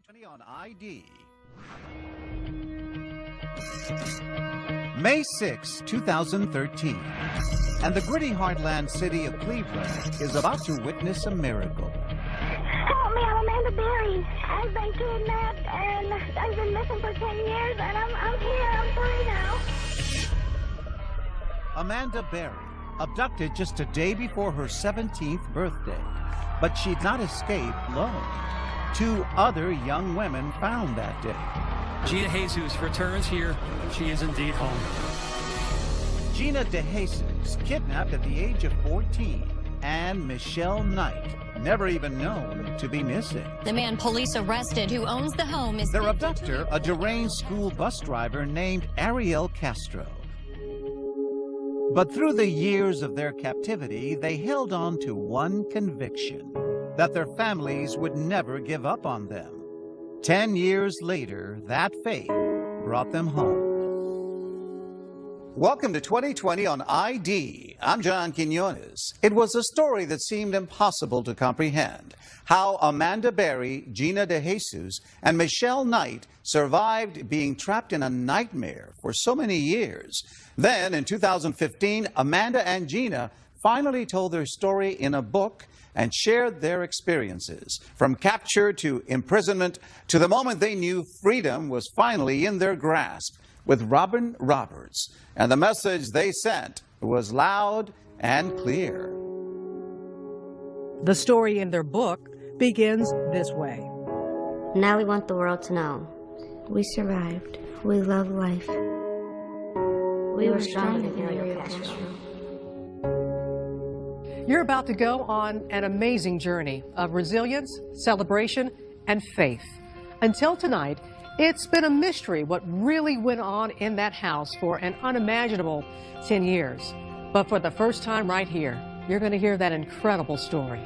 On ID. May 6, 2013, and the gritty heartland city of Cleveland is about to witness a miracle. Help me, I'm Amanda Berry. I've been kidnapped and I've been missing for 10 years and I'm here, I'm free now. Amanda Berry, abducted just a day before her 17th birthday, but she'd not escaped alone. Two other young women found that day. Gina DeJesus returns here. She is indeed home. Gina DeJesus, kidnapped at the age of 14, and Michelle Knight, never even known to be missing. The man police arrested who owns the home is... Their abductor, a deranged school bus driver named Ariel Casrto. But through the years of their captivity, they held on to one conviction: that their families would never give up on them. 10 years later, that fate brought them home. Welcome to 2020 on ID. I'm John Quinones. It was a story that seemed impossible to comprehend. How Amanda Berry, Gina DeJesus, and Michelle Knight survived being trapped in a nightmare for so many years. Then, in 2015, Amanda and Gina finally told their story in a book and shared their experiences, from capture to imprisonment to the moment they knew freedom was finally in their grasp, with Robin Roberts. And the message they sent was loud and clear. The story in their book begins this way. Now we want the world to know. We survived. We love life. We were stronger than Ariel Castro. You're about to go on an amazing journey of resilience, celebration, and faith. Until tonight, it's been a mystery what really went on in that house for an unimaginable 10 years. But for the first time right here, you're going to hear that incredible story.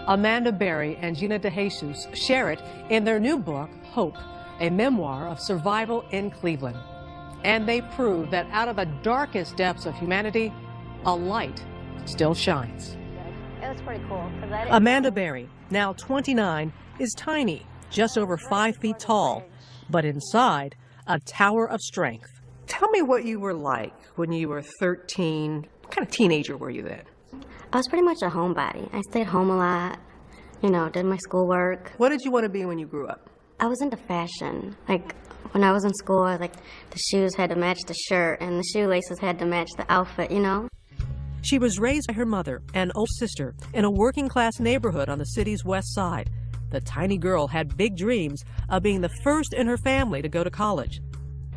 Amanda Berry and Gina DeJesus share it in their new book, Hope, a memoir of survival in Cleveland. And they prove that out of the darkest depths of humanity, a light still shines. It was pretty cool. Amanda Berry, now 29, is tiny, just over 5 feet tall, but inside, a tower of strength. Tell me what you were like when you were 13. What kind of teenager were you then? I was pretty much a homebody. I stayed home a lot, did my schoolwork. What did you want to be when you grew up? I was into fashion. Like, when I was in school, the shoes had to match the shirt and the shoelaces had to match the outfit, She was raised by her mother and older sister in a working-class neighborhood on the city's west side. The tiny girl had big dreams of being the first in her family to go to college.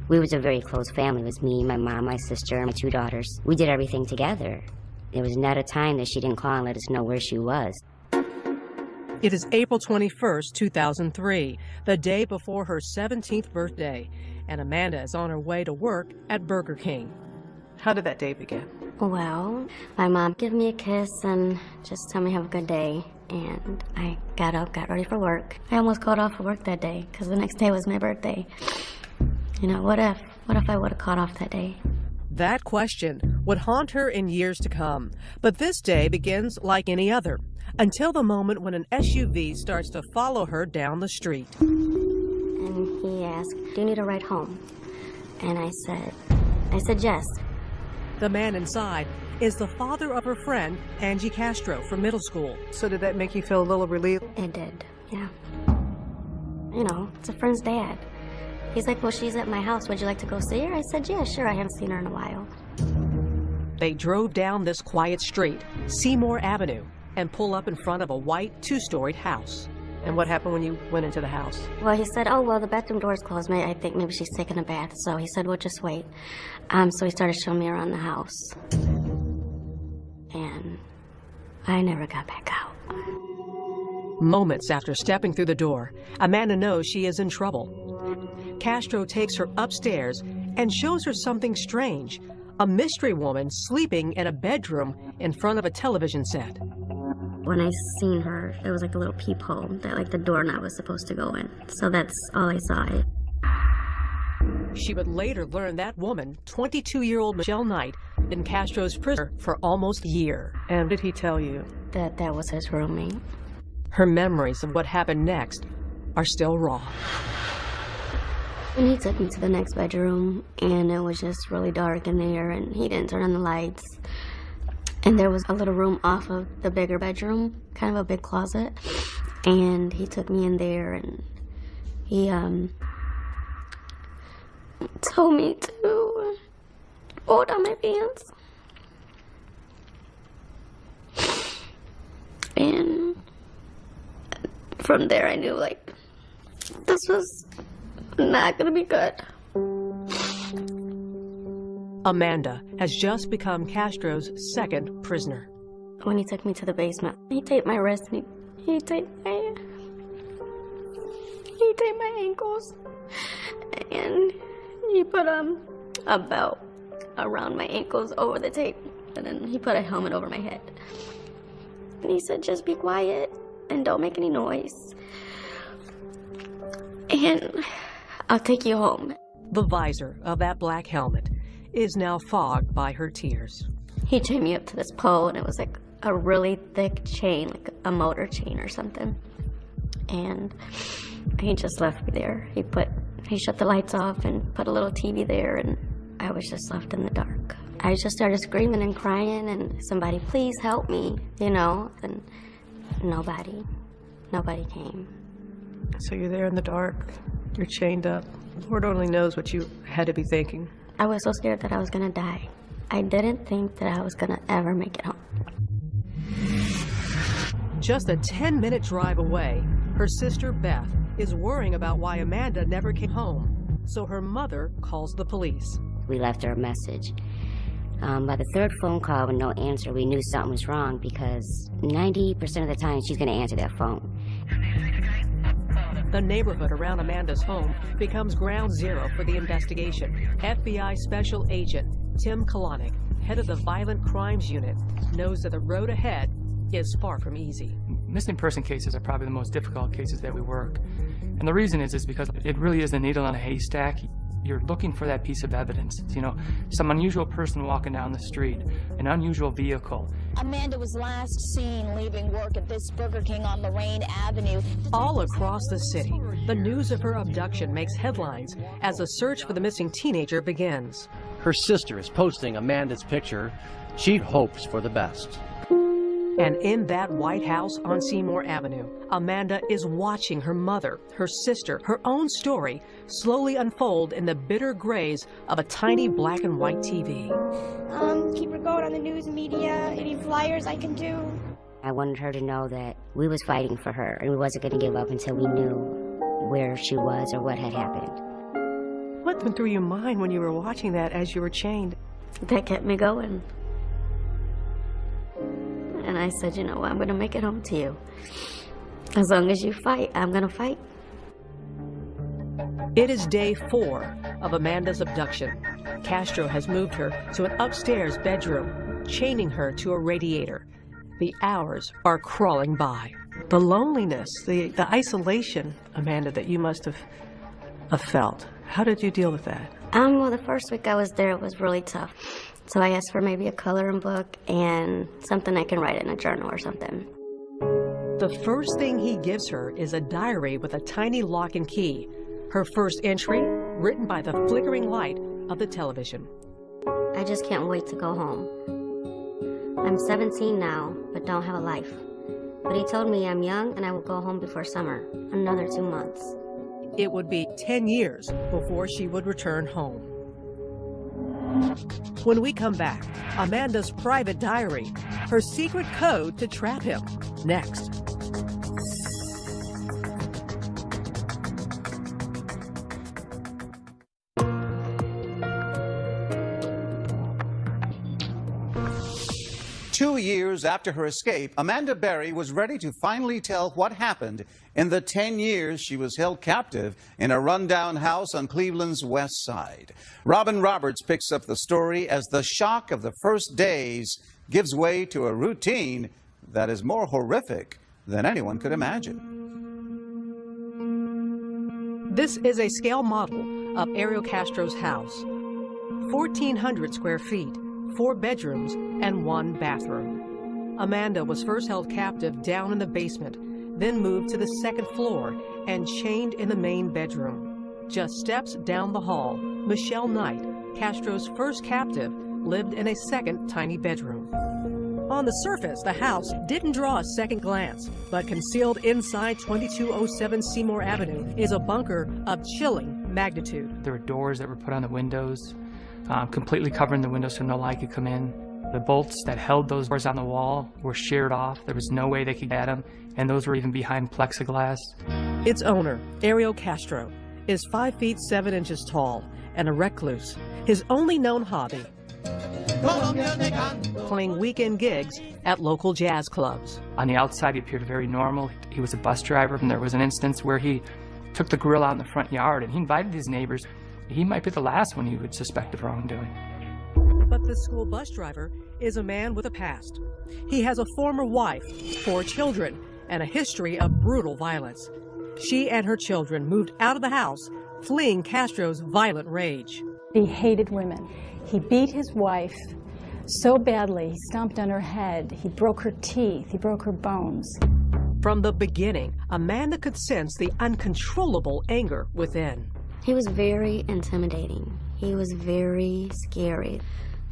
We was a very close family. It was me, my mom, my sister, and my 2 daughters. We did everything together. There was not a time that she didn't call and let us know where she was. It is April 21st, 2003, the day before her 17th birthday, and Amanda is on her way to work at Burger King. How did that day begin? Well, my mom gave me a kiss and just told me have a good day. And I got up, got ready for work. I almost called off for work that day because the next day was my birthday. What if I would have called off that day? That question would haunt her in years to come. But this day begins like any other, until the moment when an SUV starts to follow her down the street. And he asked, "Do you need a ride home?" And I said yes. The man inside is the father of her friend, Angie Castro, from middle school. So did that make you feel a little relieved? It did, yeah. It's a friend's dad. He's like, "Well, she's at my house. Would you like to go see her?" I said, "Yeah, sure. I haven't seen her in a while." They drove down this quiet street, Seymour Avenue, and pull up in front of a white 2-storied house. And what happened when you went into the house? Well, he said, "Oh, well, the bathroom door's closed. I think maybe she's taking a bath." So he said, "Well, just wait." So he started showing me around the house. And I never got back out. Moments after stepping through the door, Amanda knows she is in trouble. Castro takes her upstairs and shows her something strange, a mystery woman sleeping in a bedroom in front of a television set. When I seen her, it was like a little peephole that the doorknob was supposed to go in. So that's all I saw. She would later learn that woman, 22-year-old Michelle Knight, in Castro's prison for almost a year. And did he tell you? That was his roommate. Her memories of what happened next are still raw. And he took me to the next bedroom, and it was just really dark in there, and he didn't turn on the lights. And there was a little room off of the bigger bedroom, kind of a big closet. And he took me in there, and he told me to pull down my pants. And from there I knew, like, this was not gonna be good. Amanda has just become Castro's second prisoner. When he took me to the basement, he taped my wrist and he taped my ankles, and he put a belt around my ankles over the tape, and then he put a helmet over my head. And he said, just be quiet and don't make any noise, and I'll take you home. The visor of that black helmet is now fogged by her tears. He chained me up to this pole, and it was like a really thick chain, like a motor chain or something. And he just left me there. He shut the lights off and put a little TV there, and I was just left in the dark. I just started screaming and crying, and somebody, please help me, you know, and nobody came. So you're there in the dark, you're chained up. Lord only knows what you had to be thinking. I was so scared that I was gonna die. I didn't think that I was gonna ever make it home. Just a 10-minute drive away, her sister Beth is worrying about why Amanda never came home. So her mother calls the police. We left her a message. By the third phone call with no answer, we knew something was wrong because 90% of the time she's going to answer that phone. The neighborhood around Amanda's home becomes ground zero for the investigation. FBI Special Agent Tim Kalanick, head of the Violent Crimes Unit, knows that the road ahead is far from easy. Missing person cases are probably the most difficult cases that we work. And the reason is because it really is a needle on a haystack. You're looking for that piece of evidence. You know, some unusual person walking down the street, an unusual vehicle. Amanda was last seen leaving work at this Burger King on Lorraine Avenue. All across the city, the news of her abduction makes headlines as a search for the missing teenager begins. Her sister is posting Amanda's picture. She hopes for the best. And in that White House on Seymour Avenue, Amanda is watching her mother, her sister, her own story slowly unfold in the bitter grays of a tiny black and white TV. Keep her going on the news media, any flyers I can do. I wanted her to know that we was fighting for her and we wasn't going to give up until we knew where she was or what had happened. What went through your mind when you were watching that as you were chained? That kept me going. And I said, you know what, I'm going to make it home to you. As long as you fight, I'm going to fight. It is day 4 of Amanda's abduction. Castro has moved her to an upstairs bedroom, chaining her to a radiator. The hours are crawling by. The loneliness, the isolation, Amanda, that you must have felt. How did you deal with that? Well, the first week I was there, it was really tough. So I asked for maybe a coloring book and something I can write in a journal or something. The first thing he gives her is a diary with a tiny lock and key. Her first entry, written by the flickering light of the television. I just can't wait to go home. I'm 17 now, but don't have a life. But he told me I'm young and I will go home before summer, another 2 months. It would be 10 years before she would return home. When we come back, Amanda's private diary, her secret code to trap him, next. Two years after her escape, Amanda Berry was ready to finally tell what happened in the 10 years she was held captive in a rundown house on Cleveland's west side. Robin Roberts picks up the story as the shock of the first days gives way to a routine that is more horrific than anyone could imagine. This is a scale model of Ariel Castro's house. 1,400 square feet. 4 bedrooms and 1 bathroom. Amanda was first held captive down in the basement. then moved to the second floor and chained in the main bedroom. Just steps down the hall, Michelle Knight, Castro's first captive, lived in a second tiny bedroom. On the surface, the house didn't draw a second glance, but concealed inside 2207 Seymour Avenue is a bunker of chilling magnitude. There were doors that were put on the windows, completely covering the windows so no light could come in. The bolts that held those doors on the wall were sheared off. There was no way they could get them, and those were even behind plexiglass. Its owner, Ariel Casrto, is 5 feet 7 inches tall and a recluse. His only known hobby, playing weekend gigs at local jazz clubs. On the outside, he appeared very normal. He was a bus driver, and there was an instance where he took the grill out in the front yard, and he invited his neighbors. He might be the last one you would suspect of wrongdoing. But the school bus driver is a man with a past. He has a former wife, 4 children, and a history of brutal violence. She and her children moved out of the house, fleeing Castro's violent rage. He hated women. He beat his wife so badly, he stomped on her head, he broke her teeth, he broke her bones. From the beginning, Amanda could sense the uncontrollable anger within. He was very intimidating. He was very scary.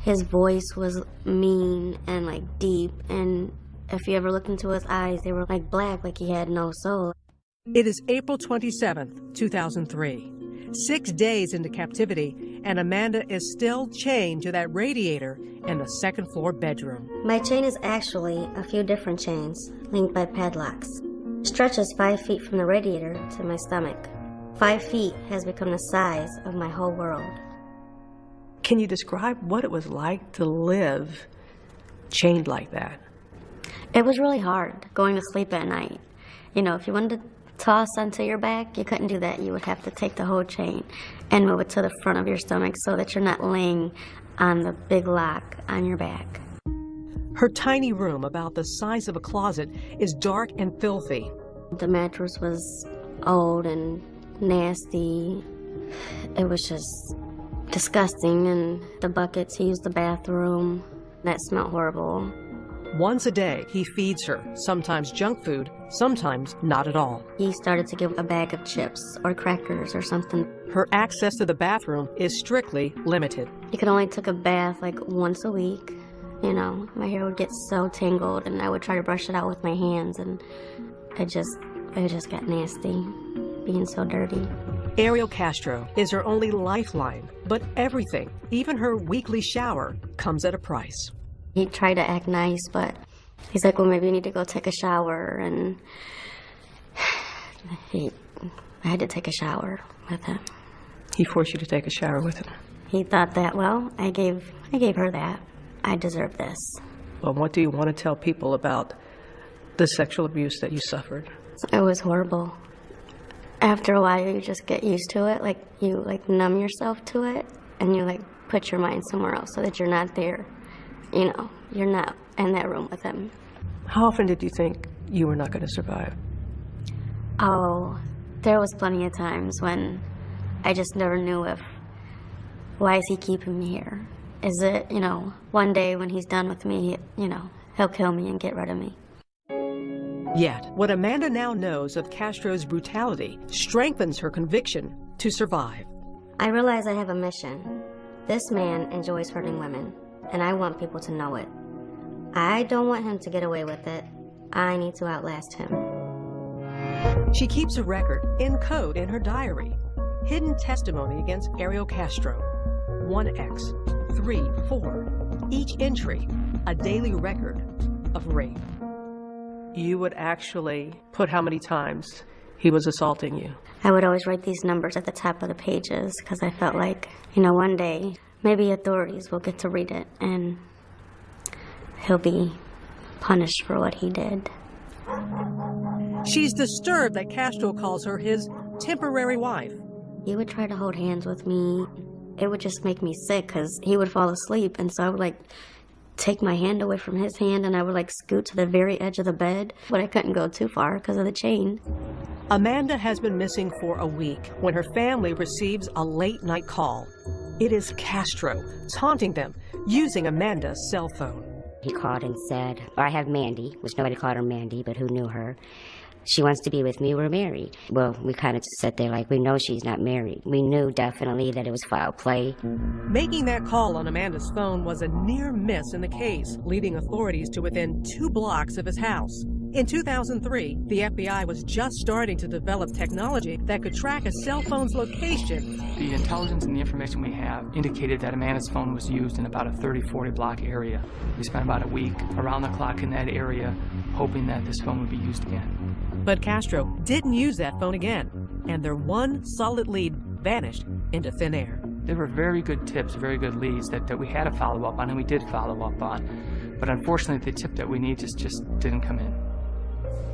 His voice was mean and like deep, and if you ever looked into his eyes, they were like black, like he had no soul. It is April 27th, 2003. 6 days into captivity, and Amanda is still chained to that radiator in the second floor bedroom. My chain is actually a few different chains linked by padlocks. It stretches 5 feet from the radiator to my stomach. 5 feet has become the size of my whole world. Can you describe what it was like to live chained like that? It was really hard going to sleep at night. You know, if you wanted to toss onto your back, you couldn't do that. You would have to take the whole chain and move it to the front of your stomach so that you're not laying on the big lock on your back. Her tiny room, about the size of a closet, is dark and filthy. The mattress was old and nasty. It was just disgusting, and the buckets, he used the bathroom. That smelled horrible. Once a day, he feeds her, sometimes junk food, sometimes not at all. He started to give a bag of chips or crackers or something. Her access to the bathroom is strictly limited. He could only take a bath like once a week. You know, my hair would get so tangled, and I would try to brush it out with my hands, and it just got nasty, being so dirty. Ariel Casrto is her only lifeline, but everything, even her weekly shower, comes at a price. He tried to act nice, but he's like, well, maybe you need to go take a shower, and I had to take a shower with him. He forced you to take a shower with him? He thought that, well, I gave her that. I deserve this. Well, what do you want to tell people about the sexual abuse that you suffered? It was horrible. After a while, you just get used to it. Like, you numb yourself to it, and you put your mind somewhere else so that you're not there. You know, you're not in that room with him. How often did you think you were not going to survive? Oh, there was plenty of times when I just never knew why is he keeping me here? Is it, one day when he's done with me, he'll kill me and get rid of me. Yet, what Amanda now knows of Castro's brutality strengthens her conviction to survive. I realize I have a mission. This man enjoys hurting women, and I want people to know it. I don't want him to get away with it. I need to outlast him. She keeps a record in code in her diary. Hidden testimony against Ariel Casrto. 1X, 3, 4. Each entry, a daily record of rape. You would actually put how many times he was assaulting you? I would always write these numbers at the top of the pages because I felt like, one day maybe authorities will get to read it and he'll be punished for what he did. She's disturbed that Casrto calls her his temporary wife. He would try to hold hands with me. It would just make me sick because he would fall asleep, and so I would take my hand away from his hand, and I would scoot to the very edge of the bed, but I couldn't go too far because of the chain. Amanda has been missing for a week when her family receives a late-night call. It is Casrto taunting them using Amanda's cell phone. He called and said, I have Mandy, which nobody called her Mandy, but who knew her. She wants to be with me. We're married. Well, we kind of just sat there like, we know she's not married. We knew definitely that it was foul play. Making that call on Amanda's phone was a near miss in the case, leading authorities to within 2 blocks of his house. In 2003, the FBI was just starting to develop technology that could track a cell phone's location. The intelligence and the information we have indicated that Amanda's phone was used in about a 30-40 block area. We spent about a week around the clock in that area, hoping that this phone would be used again. But Casrto didn't use that phone again, and their one solid lead vanished into thin air. There were very good tips, very good leads that we had to follow up on, and we did follow up on. But unfortunately, the tip that we need just didn't come in.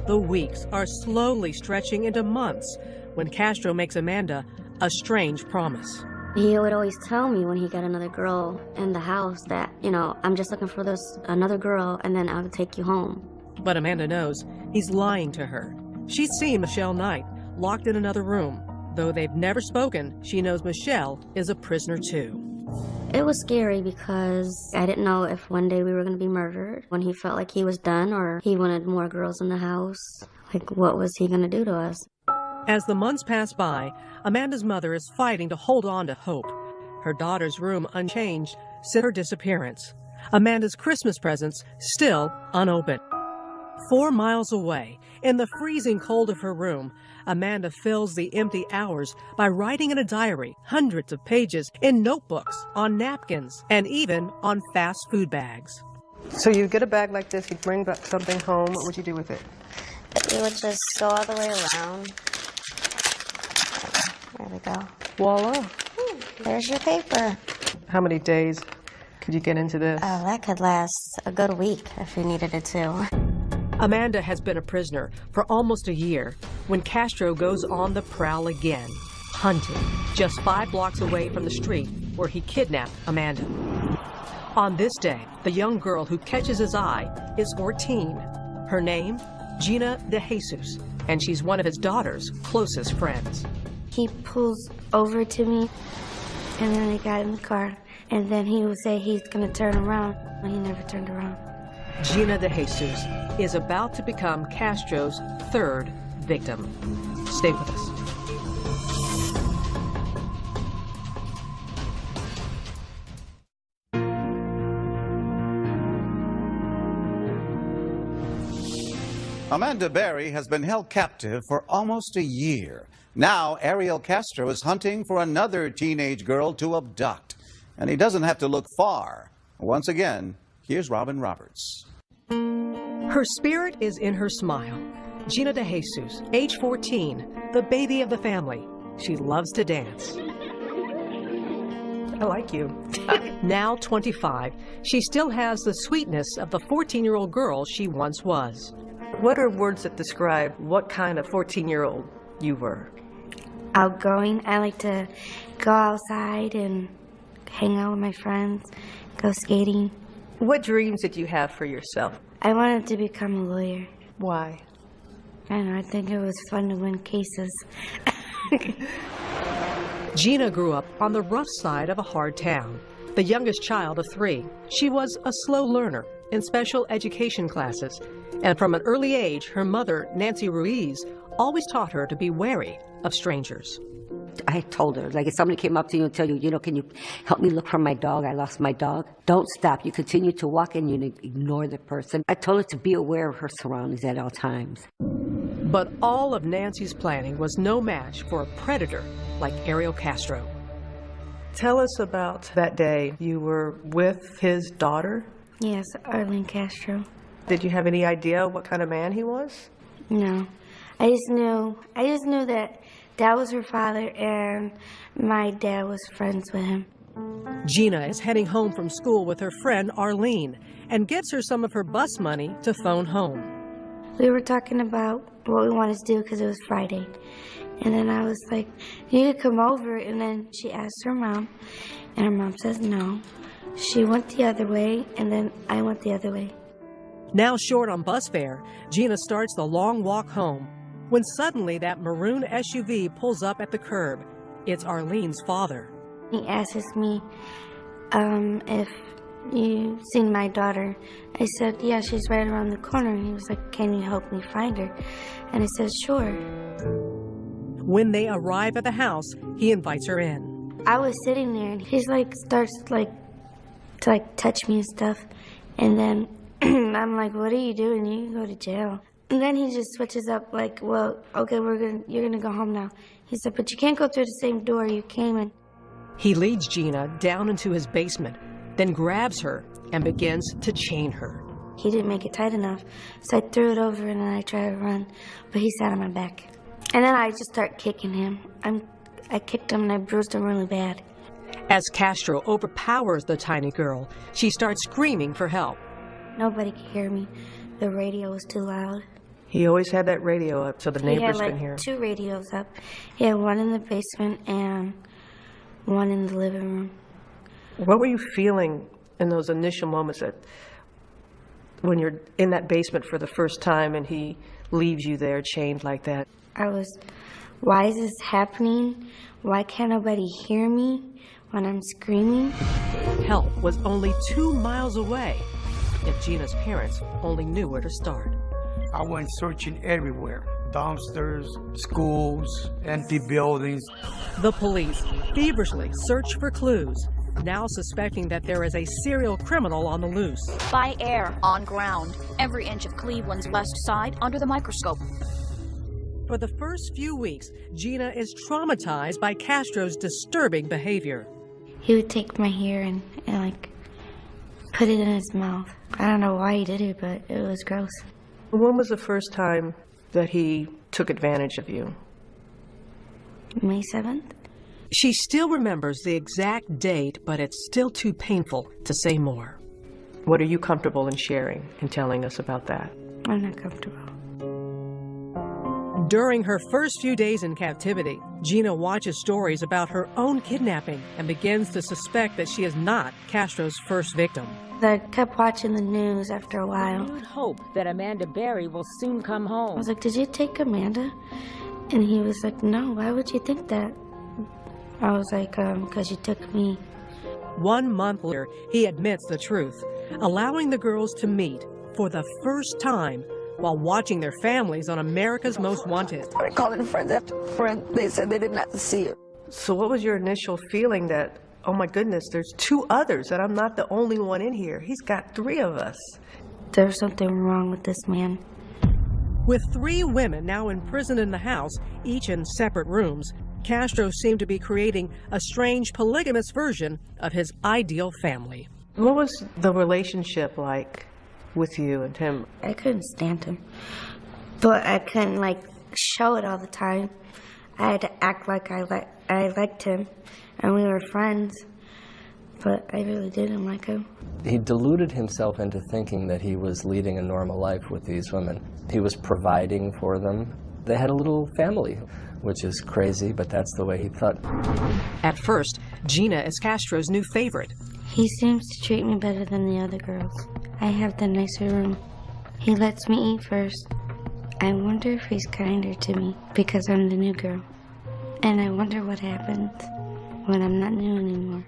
The weeks are slowly stretching into months when Casrto makes Amanda a strange promise. He would always tell me when he got another girl in the house that, you know, I'm just looking for another girl and then I'll take you home. But Amanda knows he's lying to her. She's seen Michelle Knight locked in another room. Though they've never spoken, she knows Michelle is a prisoner too. It was scary because I didn't know if one day we were going to be murdered, when he felt like he was done or he wanted more girls in the house. Like, what was he going to do to us? As the months pass by, Amanda's mother is fighting to hold on to hope. Her daughter's room unchanged since her disappearance. Amanda's Christmas presents still unopened. 4 miles away, in the freezing cold of her room, Amanda fills the empty hours by writing in a diary, hundreds of pages, in notebooks, on napkins, and even on fast food bags. So you get a bag like this, you bring back something home, what would you do with it? We would just go all the way around. There we go. Voila. There's your paper. How many days could you get into this? Oh, that could last a good week if you needed it to. Amanda has been a prisoner for almost a year when Casrto goes on the prowl again, hunting just 5 blocks away from the street where he kidnapped Amanda. On this day, the young girl who catches his eye is 14. Her name, Gina DeJesus, and she's one of his daughter's closest friends. He pulls over to me, and then I got in the car, and then he would say he's going to turn around, but he never turned around. Gina DeJesus is about to become Castro's 3rd victim. Stay with us. Amanda Berry has been held captive for almost a year. Now, Ariel Castro is hunting for another teenage girl to abduct. And he doesn't have to look far. Once again, here's Robin Roberts. Her spirit is in her smile. Gina DeJesus, age 14, the baby of the family. She loves to dance. I like you. Now 25, she still has the sweetness of the 14-year-old girl she once was. What are words that describe what kind of 14-year-old you were? Outgoing. I like to go outside and hang out with my friends, go skating. What dreams did you have for yourself? I wanted to become a lawyer. Why? I don't know, I think it was fun to win cases. Gina grew up on the rough side of a hard town. The youngest child of 3, she was a slow learner in special education classes. And from an early age, her mother, Nancy Ruiz, always taught her to be wary of strangers. I told her, like, if somebody came up to you and tell you, you know, can you help me look for my dog? I lost my dog. Don't stop. You continue to walk and you ignore the person. I told her to be aware of her surroundings at all times. But all of Nancy's planning was no match for a predator like Ariel Castro. Tell us about that day you were with his daughter. Yes, Ariel Castro. Did you have any idea what kind of man he was? No. I just knew that Dad was her father and my dad was friends with him. Gina is heading home from school with her friend Arlene and gives her some of her bus money to phone home. We were talking about what we wanted to do because it was Friday. And then I was like, you could come over. And then she asked her mom, and her mom says no. She went the other way, and then I went the other way. Now short on bus fare, Gina starts the long walk home when suddenly that maroon SUV pulls up at the curb. It's Arlene's father. He asks me if you seen my daughter? I said, yeah, she's right around the corner. He was like, can you help me find her? And I said, sure. When they arrive at the house, he invites her in. I was sitting there, and he's like, starts to touch me and stuff. And then I'm like, what are you doing? You can go to jail. And then he just switches up like, well, okay, you're gonna go home now. He said, but you can't go through the same door you came in. He leads Gina down into his basement, then grabs her and begins to chain her. He didn't make it tight enough, so I threw it over and then I tried to run, but he sat on my back. And then I just start kicking him. I kicked him and I bruised him really bad. As Castro overpowers the tiny girl, she starts screaming for help. Nobody could hear me. The radio was too loud. He always had that radio up so the neighbors can hear. He had 2 radios up. He had one in the basement and one in the living room. What were you feeling in those initial moments that when you're in that basement for the first time and he leaves you there chained like that? I was, why is this happening? Why can't nobody hear me when I'm screaming? Help was only 2 miles away. If Gina's parents only knew where to start. I went searching everywhere. Downstairs, schools, empty buildings. The police feverishly search for clues, now suspecting that there is a serial criminal on the loose. By air, on ground, every inch of Cleveland's west side under the microscope. For the first few weeks, Gina is traumatized by Castro's disturbing behavior. He would take my hair and like put it in his mouth. I don't know why he did it, but it was gross. When was the first time that he took advantage of you? May 7th. She still remembers the exact date, but it's still too painful to say more. What are you comfortable in sharing and telling us about that? I'm not comfortable. During her first few days in captivity, Gina watches stories about her own kidnapping and begins to suspect that she is not Castro's first victim. I kept watching the news after a while. You'd hope that Amanda Berry will soon come home. I was like, did you take Amanda? And he was like, no, why would you think that? I was like, because you took me. 1 month later, he admits the truth, allowing the girls to meet for the first time while watching their families on America's Most Wanted. I calling friends after friends. They said they didn't have to see her. So what was your initial feeling that, oh my goodness, there's 2 others, that I'm not the only one in here? He's got 3 of us. There's something wrong with this man. With 3 women now imprisoned in the house, each in separate rooms, Castro seemed to be creating a strange polygamous version of his ideal family. What was the relationship like with you and him? I couldn't stand him, but I couldn't show it all the time. I had to act like I liked him, and we were friends, but I really didn't like him. He deluded himself into thinking that he was leading a normal life with these women. He was providing for them. They had a little family, which is crazy, but that's the way he thought. At first, Gina is Castro's new favorite. He seems to treat me better than the other girls. I have the nicer room. He lets me eat first. I wonder if he's kinder to me because I'm the new girl. And I wonder what happens when I'm not new anymore.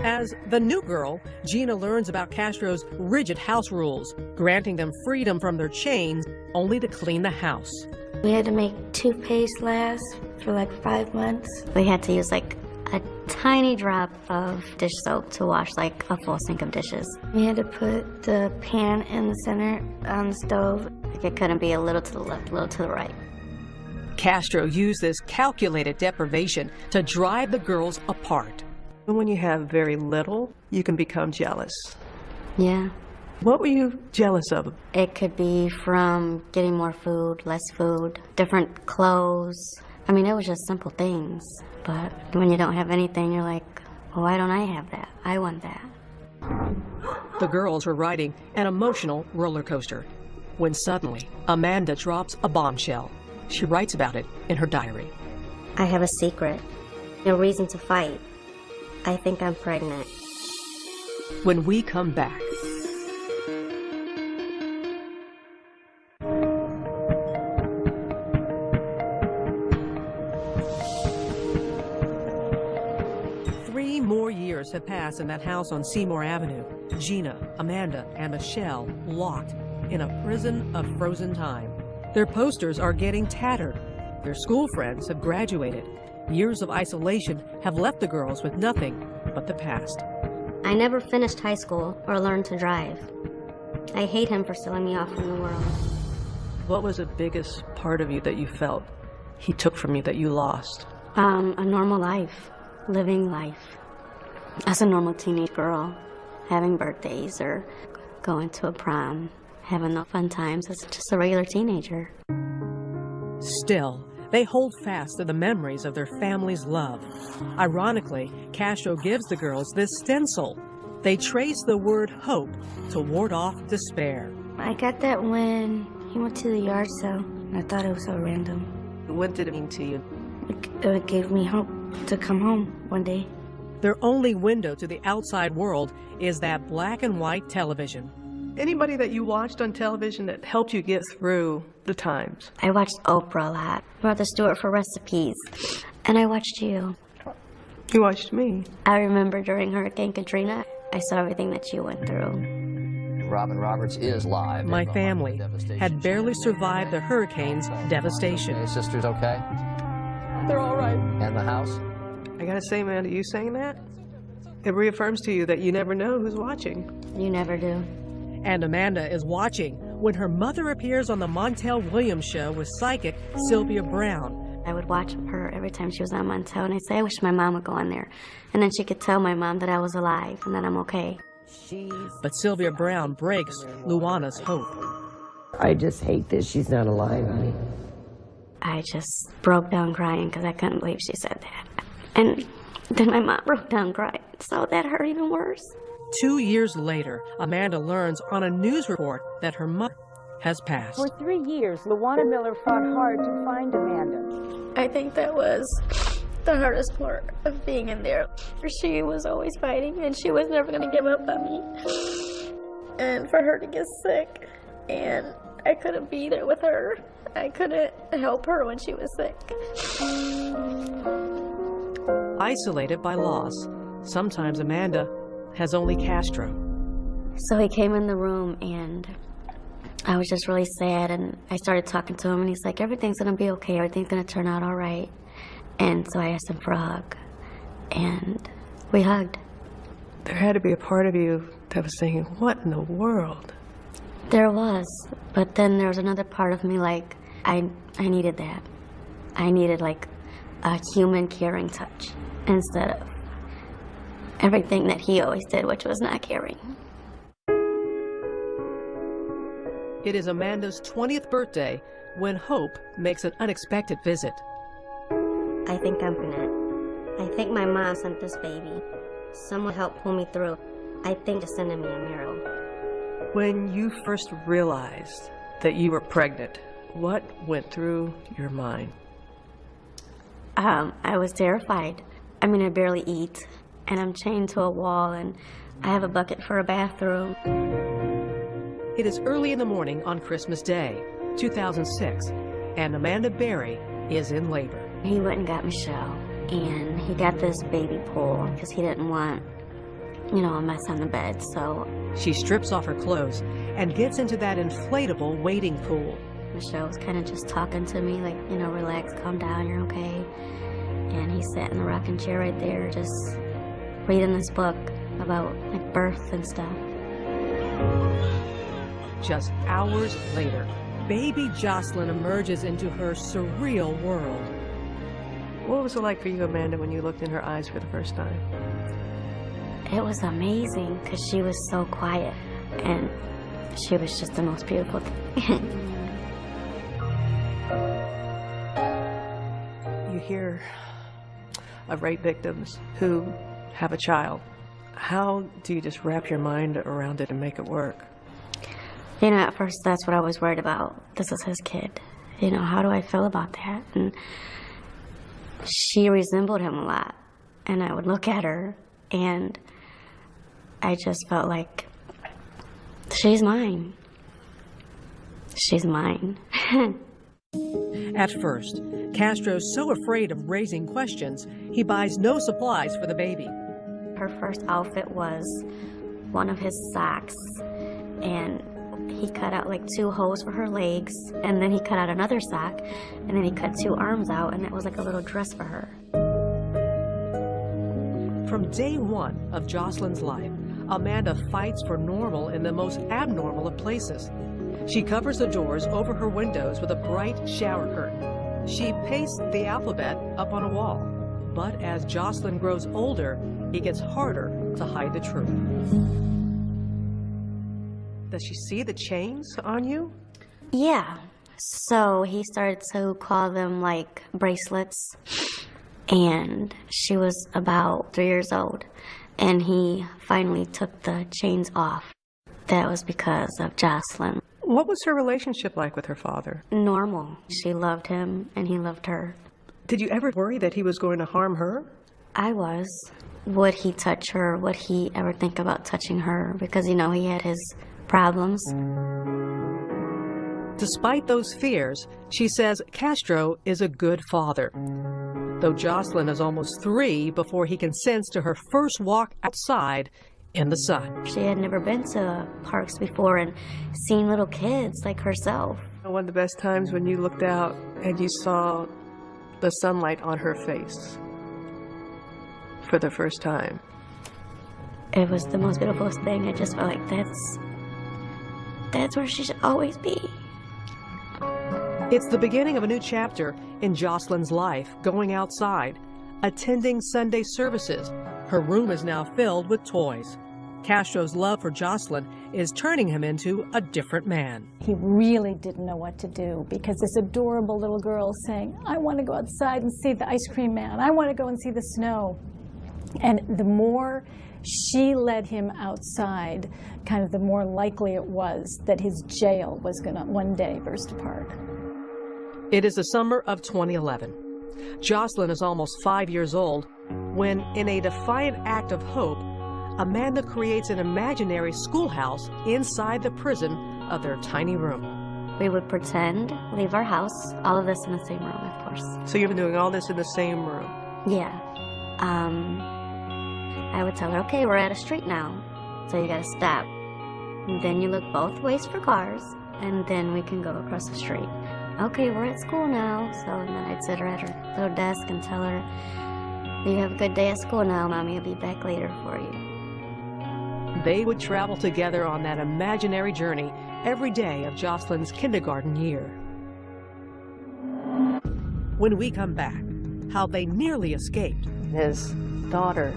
As the new girl, Gina learns about Castro's rigid house rules, granting them freedom from their chains only to clean the house. We had to make toothpaste last for 5 months. We had to use a tiny drop of dish soap to wash a full sink of dishes. We had to put the pan in the center on the stove. It couldn't be a little to the left, a little to the right. Castro used this calculated deprivation to drive the girls apart. When you have very little, you can become jealous. Yeah. What were you jealous of? It could be from getting more food, less food, different clothes. I mean, it was just simple things. But when you don't have anything, you're like, well, why don't I have that? I want that. The girls were riding an emotional roller coaster when suddenly Amanda drops a bombshell. She writes about it in her diary. I have a secret. No reason to fight. I think I'm pregnant. When we come back. more years have passed in that house on Seymour Avenue. Gina, Amanda, and Michelle locked in a prison of frozen time. Their posters are getting tattered. Their school friends have graduated. Years of isolation have left the girls with nothing but the past. I never finished high school or learned to drive. I hate him for selling me off from the world. What was the biggest part of you that you felt he took from you that you lost? A normal life, living life. As a normal teenage girl, having birthdays or going to a prom, having the fun times as just a regular teenager. Still, they hold fast to the memories of their family's love. Ironically, Casrto gives the girls this stencil. They trace the word hope to ward off despair. I got that when he went to the yard sale. I thought it was so random. What did it mean to you? It gave me hope to come home one day. Their only window to the outside world is that black and white television. Anybody that you watched on television that helped you get through the times? I watched Oprah a lot, Martha Stewart for recipes, and I watched you. You watched me? I remember during Hurricane Katrina, I saw everything that you went through. Robin Roberts is live. My family had barely survived the hurricane's devastation. Your sister's okay? They're all right. And the house? I gotta say, Amanda, you saying that, it reaffirms to you that you never know who's watching. You never do. And Amanda is watching when her mother appears on the Montel Williams show with psychic Sylvia Brown. I would watch her every time she was on Montel, and I'd say, I wish my mom would go on there. And then she could tell my mom that I was alive and that I'm okay. But Sylvia Brown breaks Luana's hope. I just hate that she's not alive, honey. I just broke down crying because I couldn't believe she said that. And then my mom broke down crying, so that hurt even worse. 2 years later, Amanda learns on a news report that her mother has passed. For 3 years, Luana Miller fought hard to find Amanda. I think that was the hardest part of being in there. She was always fighting, and she was never going to give up on me. And for her to get sick, and I couldn't be there with her. I couldn't help her when she was sick. Isolated by loss, sometimes Amanda has only Casrto. So he came in the room, and I was just really sad, and I started talking to him, and he's like, everything's going to be okay. Everything's going to turn out all right. And so I asked him for a hug, and we hugged. There had to be a part of you that was thinking, what in the world? There was, but then there was another part of me like, I needed that. I needed like a human caring touch instead of everything that he always did, which was not caring. It is Amanda's 20th birthday when Hope makes an unexpected visit. I think I'm pregnant. I think my mom sent this baby. Someone helped pull me through. I think just sending me a miracle. When you first realized that you were pregnant, what went through your mind? I was terrified. I mean, I barely eat, and I'm chained to a wall, and I have a bucket for a bathroom. It is early in the morning on Christmas Day, 2006, and Amanda Berry is in labor. He went and got Michelle, and he got this baby pool because he didn't want, you know, a mess on the bed, so. She strips off her clothes and gets into that inflatable wading pool. Michelle was kind of just talking to me, like, you know, relax, calm down, you're okay. And he sat in the rocking chair right there, just reading this book about, like, birth and stuff. Just hours later, baby Jocelyn emerges into her surreal world. What was it like for you, Amanda, when you looked in her eyes for the first time? It was amazing because she was so quiet, and she was just the most beautiful thing. You hear of rape victims who have a child. How do you just wrap your mind around it and make it work? You know, at first that's what I was worried about. This is his kid. You know, how do I feel about that? And she resembled him a lot. And I would look at her, and I just felt like, she's mine. She's mine. At first, Castro's so afraid of raising questions, he buys no supplies for the baby. Her first outfit was one of his socks, and he cut out like 2 holes for her legs, and then he cut out another sock, and then he cut 2 arms out, and it was like a little dress for her. From day one of Jocelyn's life, Amanda fights for normal in the most abnormal of places. She covers the doors over her windows with a bright shower curtain. She pastes the alphabet up on a wall. But as Jocelyn grows older, it gets harder to hide the truth. Does she see the chains on you? Yeah. So he started to call them like bracelets, and she was about 3 years old, and he finally took the chains off. That was because of Jocelyn. What was her relationship like with her father? Normal. She loved him, and he loved her. Did you ever worry that he was going to harm her? I was. Would he touch her? Would he ever think about touching her? Because, you know, he had his problems. Despite those fears, she says Casrto is a good father. Though Jocelyn is almost 3 before he consents to her first walk outside in the sun. She had never been to parks before and seen little kids like herself. One of the best times when you looked out and you saw the sunlight on her face for the first time. It was the most beautiful thing. I just felt like that's where she should always be. It's the beginning of a new chapter in Jocelyn's life, going outside, attending Sunday services. Her room is now filled with toys. Casrto's love for Jocelyn is turning him into a different man. He really didn't know what to do because this adorable little girl saying, I want to go outside and see the ice cream man. I want to go and see the snow. And the more she led him outside, kind of the more likely it was that his jail was going to one day burst apart. It is the summer of 2011. Jocelyn is almost 5 years old when, in a defiant act of hope, Amanda creates an imaginary schoolhouse inside the prison of their tiny room. We would pretend, leave our house, all of this in the same room, of course. So you've been doing all this in the same room? Yeah. I would tell her, okay, we're at a street now, so you gotta stop. And then you look both ways for cars, and then we can go across the street. Okay, we're at school now, so and then I'd sit her at her little desk and tell her, you have a good day at school now, Mommy will be back later for you. They would travel together on that imaginary journey every day of Jocelyn's kindergarten year. When we come back, how they nearly escaped. His daughter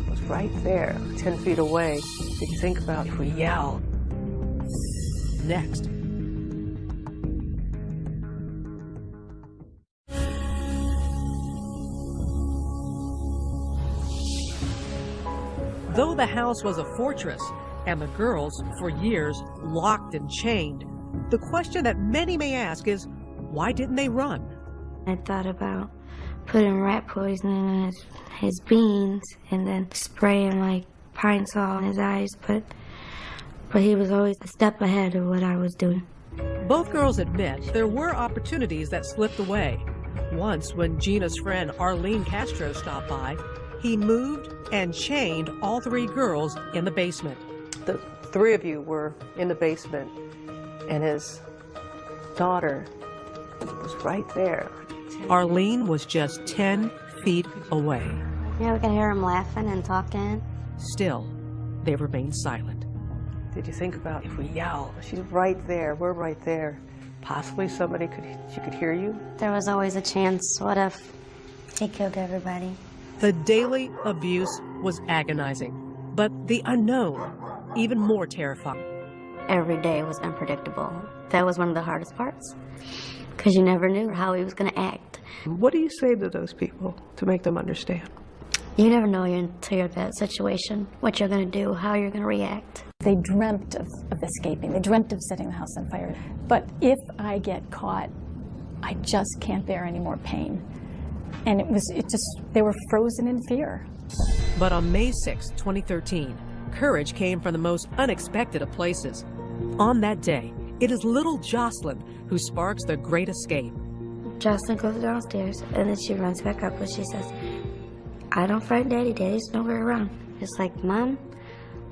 was right there, 10 feet away. Did you think about if we yelled? Next. Though the house was a fortress and the girls, for years, locked and chained, the question that many may ask is, why didn't they run? I thought about putting rat poison in his beans and then spraying like pine saw in his eyes, but he was always a step ahead of what I was doing. Both girls admit there were opportunities that slipped away. Once, when Gina's friend Arlene Casrto stopped by, he moved and chained all 3 girls in the basement. The 3 of you were in the basement, and his daughter was right there. Arlene was just 10 feet away. Yeah, we can hear him laughing and talking. Still, they remained silent. Did you think about if we yell? She's right there, we're right there. Possibly somebody she could hear you? There was always a chance. What if he killed everybody? The daily abuse was agonizing, but the unknown, even more terrifying. Every day was unpredictable. That was one of the hardest parts, because you never knew how he was going to act. What do you say to those people to make them understand? You never know until you're in that situation, what you're going to do, how you're going to react. They dreamt of escaping. They dreamt of setting the house on fire. But if I get caught, I just can't bear any more pain. And they were frozen in fear. But on May 6, 2013, courage came from the most unexpected of places. On that day, it is little Jocelyn who sparks the great escape. Jocelyn goes downstairs, and then she runs back up, and she says, I don't find Daddy. Daddy's nowhere around. Just like, Mom,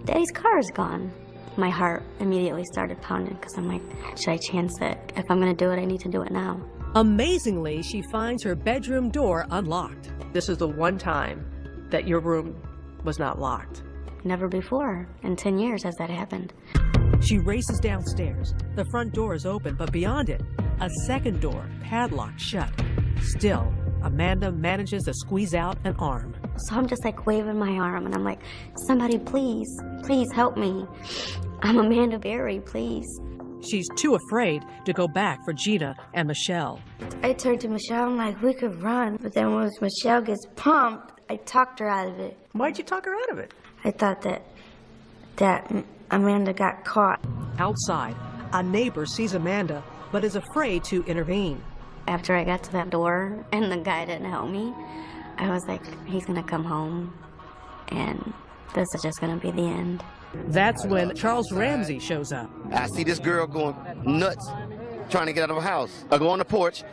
Daddy's car is gone. My heart immediately started pounding because I'm like, should I chance it? If I'm going to do it, I need to do it now. Amazingly, she finds her bedroom door unlocked. This is the one time that your room was not locked. Never before in 10 years has that happened. She races downstairs. The front door is open, but beyond it, a second door padlocked shut. Still, Amanda manages to squeeze out an arm. So I'm just like waving my arm and I'm like, somebody please, please help me. I'm Amanda Berry, please. She's too afraid to go back for Gina and Michelle. I turned to Michelle, I'm like, we could run. But then once Michelle gets pumped, I talked her out of it. Why'd you talk her out of it? I thought that Amanda got caught. Outside, a neighbor sees Amanda, but is afraid to intervene. After I got to that door and the guy didn't help me, I was like, he's gonna come home and this is just gonna be the end. That's when Charles Ramsey shows up. I see this girl going nuts, trying to get out of her house. I go on the porch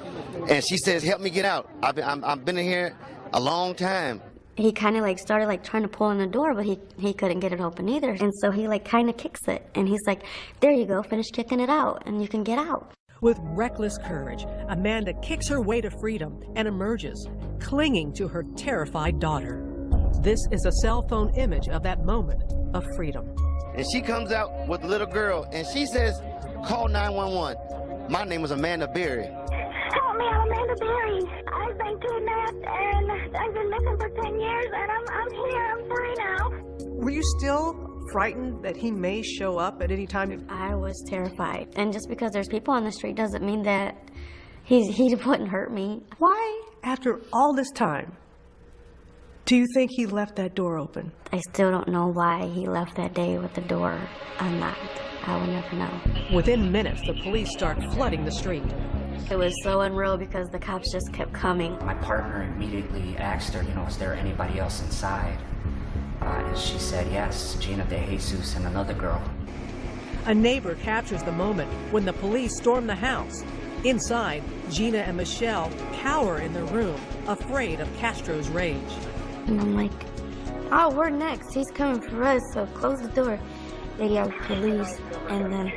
and she says, help me get out. I've been in here a long time. He kind of like started like trying to pull on the door, but he couldn't get it open either. And so he like kind of kicks it and he's like, there you go, finish kicking it out and you can get out. With reckless courage, Amanda kicks her way to freedom and emerges, clinging to her terrified daughter. This is a cell phone image of that moment of freedom. And she comes out with the little girl and she says, call 911. My name is Amanda Berry. Help me, I'm Amanda Berry. I've been kidnapped and I've been missing for 10 years and I'm here, I'm free now. Were you still frightened that he may show up at any time? I was terrified. And just because there's people on the street doesn't mean that he wouldn't hurt me. Why, after all this time, do you think he left that door open? I still don't know why he left that day with the door unlocked. I will never know. Within minutes, the police start flooding the street. It was so unreal because the cops just kept coming. My partner immediately asked her, is there anybody else inside? And she said yes, Gina DeJesus and another girl. A neighbor captures the moment when the police storm the house. Inside, Gina and Michelle cower in their room, afraid of Castro's rage. And I'm like, oh, we're next. He's coming for us, so close the door. They yell police, and then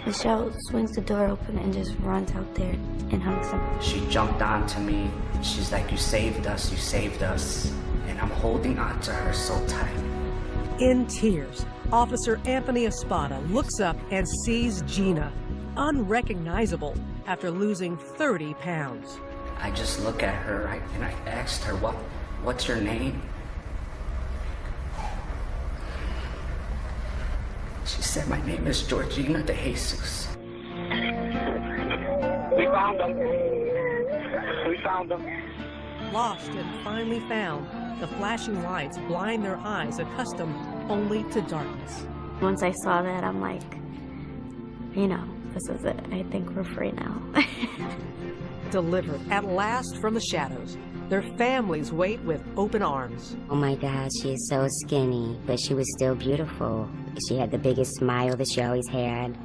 Michelle swings the door open and just runs out there and hugs him. She jumped onto me. She's like, you saved us, you saved us. And I'm holding on to her so tight. In tears, Officer Anthony Espada looks up and sees Gina, unrecognizable after losing 30 pounds. I just look at her and I asked her, what's your name? She said, my name is Georgina DeJesus. We found them. We found them. Lost and finally found, the flashing lights blind their eyes accustomed only to darkness. Once I saw that, I'm like, this is it. I think we're free now. Delivered at last from the shadows, their families wait with open arms. Oh my God, she is so skinny, but she was still beautiful. She had the biggest smile that she always had.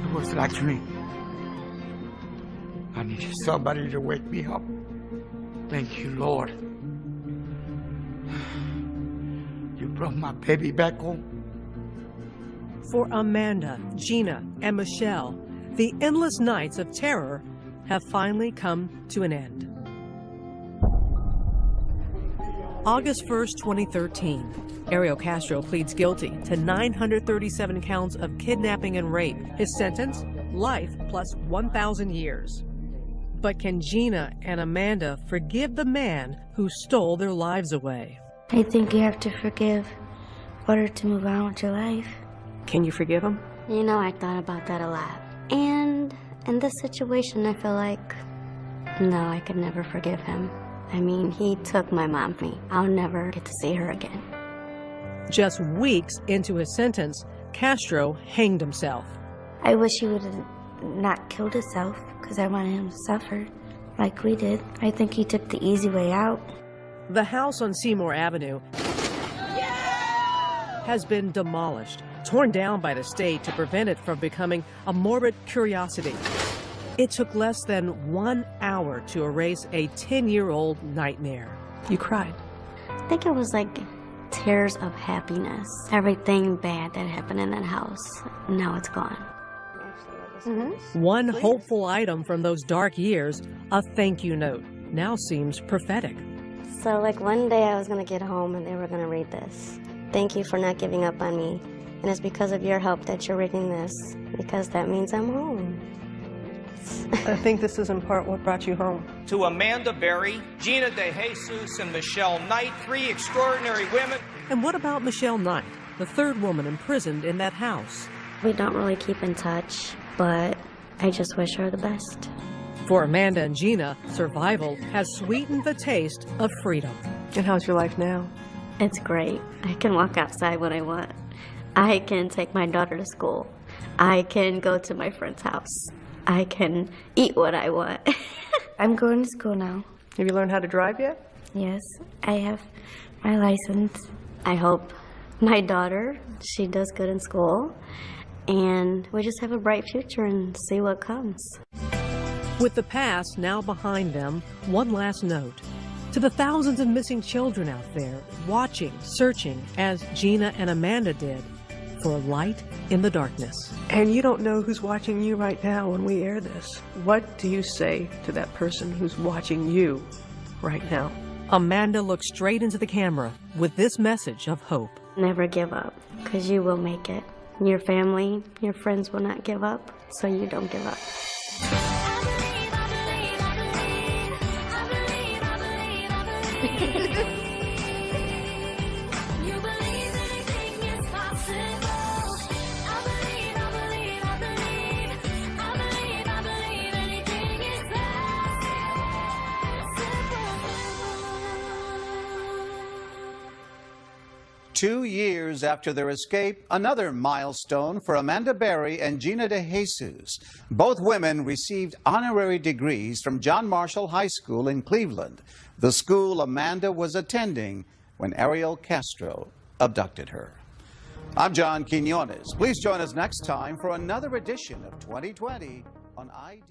It was like a dream. I needed somebody to wake me up. Thank you, Lord. You brought my baby back home. For Amanda, Gina, and Michelle, the endless nights of terror have finally come to an end. August 1st, 2013, Ariel Casrto pleads guilty to 937 counts of kidnapping and rape. His sentence, life plus 1,000 years. But can Gina and Amanda forgive the man who stole their lives away? I think you have to forgive in order to move on with your life. Can you forgive him? I thought about that a lot. And in this situation, I feel like, no, I could never forgive him. I mean, he took my mom from me. I'll never get to see her again. Just weeks into his sentence, Casrto hanged himself. I wish he would have not killed himself because I wanted him to suffer like we did. I think he took the easy way out. The house on Seymour Avenue has been demolished, torn down by the state to prevent it from becoming a morbid curiosity. It took less than 1 hour to erase a 10-year-old nightmare. You cried. I think it was like tears of happiness. Everything bad that happened in that house, now it's gone. One hopeful item from those dark years, a thank you note, now seems prophetic. So like one day I was going to get home and they were going to read this. Thank you for not giving up on me. And it's because of your help that you're reading this, because that means I'm home. I think this is in part what brought you home. To Amanda Berry, Gina DeJesus, and Michelle Knight, 3 extraordinary women. And what about Michelle Knight, the third woman imprisoned in that house? We don't really keep in touch, but I just wish her the best. For Amanda and Gina, survival has sweetened the taste of freedom. And how's your life now? It's great. I can walk outside when I want. I can take my daughter to school. I can go to my friend's house. I can eat what I want. I'm going to school now. Have you learned how to drive yet? Yes, I have my license. I hope my daughter, she does good in school, and we just have a bright future and see what comes. With the past now behind them, one last note. To the thousands of missing children out there, watching, searching, as Gina and Amanda did, for a light in the darkness. And you don't know who's watching you right now when we air this. What do you say to that person who's watching you right now? Amanda looked straight into the camera with this message of hope. Never give up, because you will make it. Your family, your friends will not give up, so you don't give up. Two years after their escape, another milestone for Amanda Berry and Gina DeJesus. Both women received honorary degrees from John Marshall High School in Cleveland, the school Amanda was attending when Ariel Casrto abducted her. I'm John Quinones. Please join us next time for another edition of 2020 on ID.